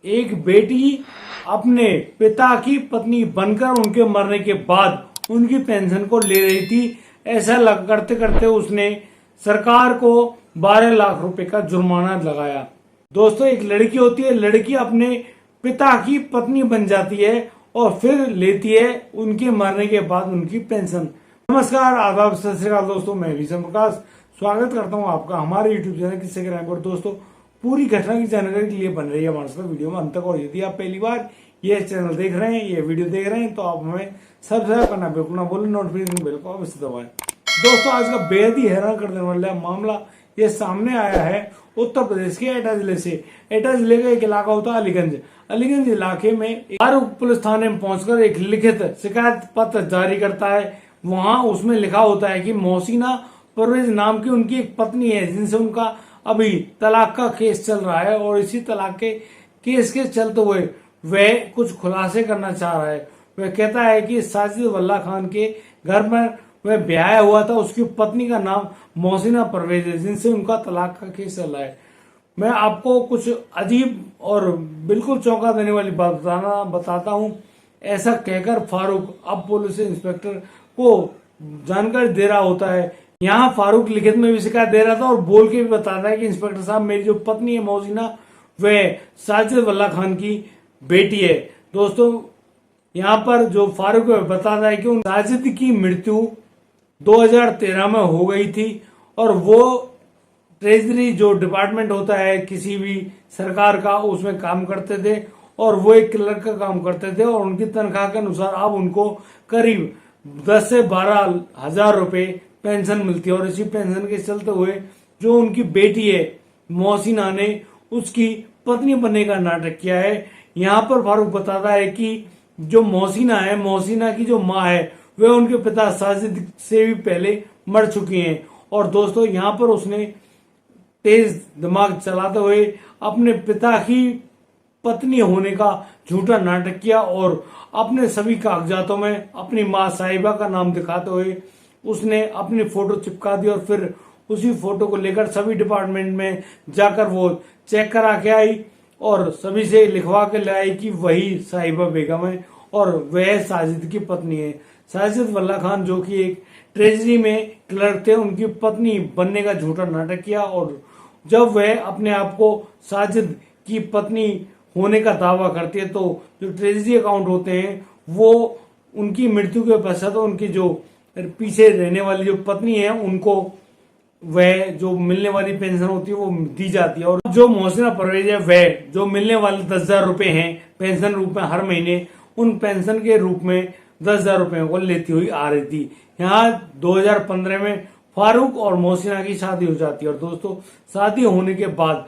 एक बेटी अपने पिता की पत्नी बनकर उनके मरने के बाद उनकी पेंशन को ले रही थी। ऐसा करते करते उसने सरकार को 12 लाख रुपए का जुर्माना लगाया। दोस्तों, एक लड़की होती है, लड़की अपने पिता की पत्नी बन जाती है और फिर लेती है उनके मरने के बाद उनकी पेंशन। नमस्कार, आदाब, सत श्री अकाल दोस्तों, मैं विषम प्रकाश स्वागत करता हूं आपका हमारे यूट्यूब चैनल किस्से क्राइम पर। दोस्तों, पूरी घटना की जानकारी के लिए बन रही है हमारे साथ वीडियो में अंत तक। और यदि आप पहली बार ये चैनल देख रहे हैं, ये वीडियो देख रहे हैं, तो आप हमें सब्सक्राइब करना बिल्कुल ना भूलें, नोटिफिकेशन बेल को अवश्य दबाएं। दोस्तों, आज का बेहद ही हैरान कर देने वाला मामला ये सामने आया है उत्तर प्रदेश के एटा जिले से। एटा जिले का एक इलाका होता है अलीगंज। अलीगंज इलाके में फारूक पुलिस थाने में पहुंचकर एक लिखित शिकायत पत्र जारी करता है। वहां उसमें लिखा होता है कि मोहसिना परवेज नाम की उनकी एक पत्नी है, जिनसे उनका अभी तलाक का केस चल रहा है। और इसी तलाक के केस के चलते हुए वह कुछ खुलासे करना चाह रहा है। वह कहता है कि साजिद वल्ला खान के घर पर वह ब्याह हुआ था, उसकी पत्नी का नाम मोहसिना परवेज है, जिनसे उनका तलाक का केस चल रहा है। मैं आपको कुछ अजीब और बिल्कुल चौंका देने वाली बात बताता हूं। ऐसा कहकर फारूक अब पुलिस इंस्पेक्टर को जानकारी दे रहा होता है। यहाँ फारूक लिखित में भी शिकायत दे रहा था और बोल के भी बता रहा है कि इंस्पेक्टर साहब, मेरी जो पत्नी है मोहसिना, वह साजिद वल्ला खान की बेटी है। दोस्तों, यहाँ पर जो फारूक बता रहा है कि उन साजिद की मृत्यु 2013 में हो गई थी और वो ट्रेजरी जो डिपार्टमेंट होता है किसी भी सरकार का, उसमें काम करते थे और वो एक क्लर्क का काम करते थे। और उनकी तनख्वाह के अनुसार अब उनको करीब 10 से 12 हजार रुपए पेंशन मिलती है। और इसी पेंशन के चलते हुए जो उनकी बेटी है मोहसिना ने उसकी पत्नी बनने का नाटक किया है। यहाँ पर फारूक बताता है कि जो मोहसिना है, मोहसिना की जो माँ है, वे उनके पिता साजिद से भी पहले मर चुकी हैं। और दोस्तों, यहाँ पर उसने तेज दिमाग चलाते हुए अपने पिता की पत्नी होने का झूठा नाटक किया और अपने सभी कागजातों में अपनी माँ साहिबा का नाम दिखाते हुए उसने अपनी फोटो चिपका दी। और फिर उसी फोटो को लेकर सभी डिपार्टमेंट में जाकर वो चेक करा के आई और सभी से लिखवा के ले आई कि वही साहिबा बेगम है और वह साजिद की पत्नी है। साजिद वल्ला खान, जो कि एक ट्रेजरी में क्लर्क थे, उनकी पत्नी बनने का झूठा नाटक किया। और जब वह अपने आप को साजिद की पत्नी होने का दावा करती है, तो जो ट्रेजरी अकाउंट होते हैं वो उनकी मृत्यु के पश्चात उनकी जो पीछे रहने वाली जो पत्नी है उनको वह जो मिलने वाली पेंशन होती है वो दी जाती है। और जो मोहसिना परवेज है, वह जो मिलने वाले 10,000 रुपए हैं पेंशन रूप में हर महीने, उन पेंशन के रूप में 10,000 रुपए को लेती हुई आ रही थी। यहाँ 2015 में फारूक और मोहसिना की शादी हो जाती है। और दोस्तों, शादी होने के बाद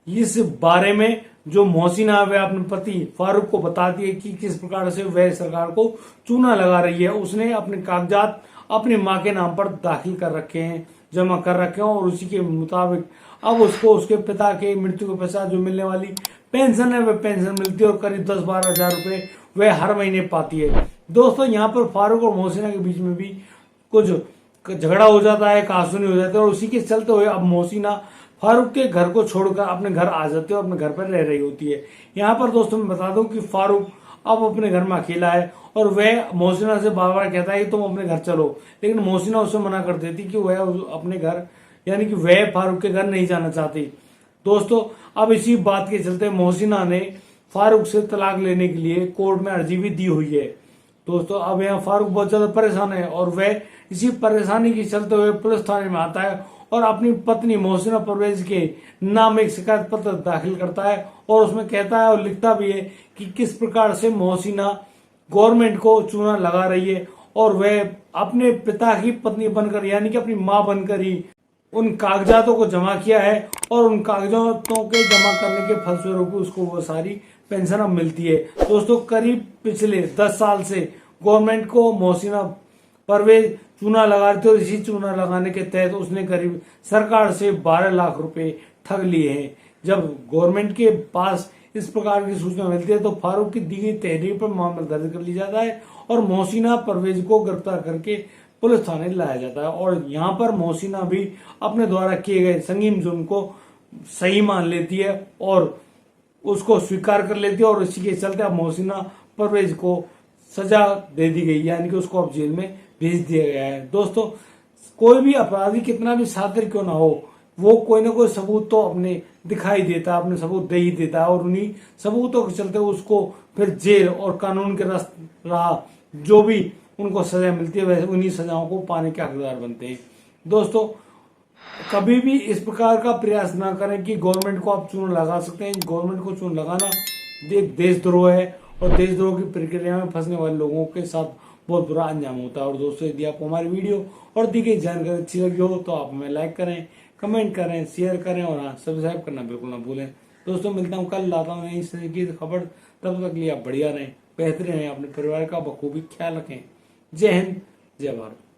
इस बारे में जो मोहसिना वह अपने पति फारूक को बताती है कि किस प्रकार से वह सरकार को चूना लगा रही है। उसने अपने कागजात अपनी माँ के नाम पर दाखिल कर रखे हैं, जमा कर रखे हैं और उसी के मुताबिक अब उसको उसके पिता के मृत्यु के पश्चात जो मिलने वाली पेंशन है वह पेंशन मिलती है और करीब 10-12 हजार रुपए वह हर महीने पाती है। दोस्तों, यहाँ पर फारूक और मोहसिना के बीच में भी कुछ झगड़ा हो जाता है, कहासुनी हो जाती है। और उसी के चलते हुए अब मोहसिना फारूक के घर को छोड़कर अपने घर आ जाती है और अपने घर पर रह रही होती है। यहाँ पर दोस्तों मैं बता दूं कि फारूक अब अपने घर में अकेला है और वह मोहसिना से बार बार कहता है कि तुम अपने घर चलो, लेकिन मोहसिना उसे मना कर देती कि वह अपने घर यानी कि वह फारूक के घर नहीं जाना चाहती। दोस्तों, अब इसी बात के चलते मोहसिना ने फारूक से तलाक लेने के लिए कोर्ट में अर्जी भी दी हुई है। दोस्तों, अब यहाँ फारूक बहुत ज्यादा परेशान है और वह इसी परेशानी के चलते हुए पुलिस थाने में आता है और अपनी पत्नी मोहसिना परवेज के नाम एक शिकायत पत्र दाखिल करता है। और उसमें कहता है और लिखता भी है कि किस प्रकार से मोहसिना गवर्नमेंट को चूना लगा रही है और वह अपने पिता की पत्नी बनकर यानी कि अपनी मां बनकर ही उन कागजातों को जमा किया है और उन कागजातों के जमा करने के फलस्वरूप उसको वो सारी पेंशन अब मिलती है। दोस्तों, करीब पिछले 10 साल से गवर्नमेंट को मोहसिना परवेज चूना लगा रहे थे और इसी चूना लगाने के तहत उसने करीब सरकार से 12 लाख रुपए ठग लिए हैं। जब गवर्नमेंट के पास इस प्रकार की सूचना मिलती है तो फारूक की दी गई तहरीर पर मामला दर्ज कर लिया जाता है और मोहसिना परवेज को गिरफ्तार करके पुलिस थाने लाया जाता है। और यहाँ पर मोहसिना भी अपने द्वारा किए गए संगीन जुर्म को सही मान लेती है और उसको स्वीकार कर लेती है और इसी के चलते अब मोहसिना परवेज को सजा दे दी गई, यानी कि उसको अब जेल में भेज दिया गया है। दोस्तों, कोई भी अपराधी कितना भी शातिर क्यों ना हो, वो कोई ना कोई सबूत तो अपने दिखाई देता है, अपने सबूत दे ही देता है, और उन्हीं सबूतों के चलते उसको फिर जेल और कानून के राह जो भी उनको सजा मिलती है वैसे उन्हीं सजाओं को पाने के हकदार बनते हैं। दोस्तों, कभी भी इस प्रकार का प्रयास ना करें कि गवर्नमेंट को आप चून लगा सकते हैं। गवर्नमेंट को चून लगाना देशद्रोह है, और देशद्रोह की प्रक्रिया में फंसने वाले लोगों के साथ बहुत बुरा अंजाम होता है। और दोस्तों, यदि आपको हमारी वीडियो और दी गई जानकारी अच्छी लगी हो तो आप हमें लाइक करें, कमेंट करें, शेयर करें, और हाँ, सब्सक्राइब करना बिल्कुल ना भूलें। दोस्तों, मिलता हूँ कल, लाता हूँ नई तरह की खबर। तब तक के लिए आप बढ़िया रहें, बेहतरीन रहें, अपने परिवार का बखूबी ख्याल रखें। जय हिंद, जय भारत।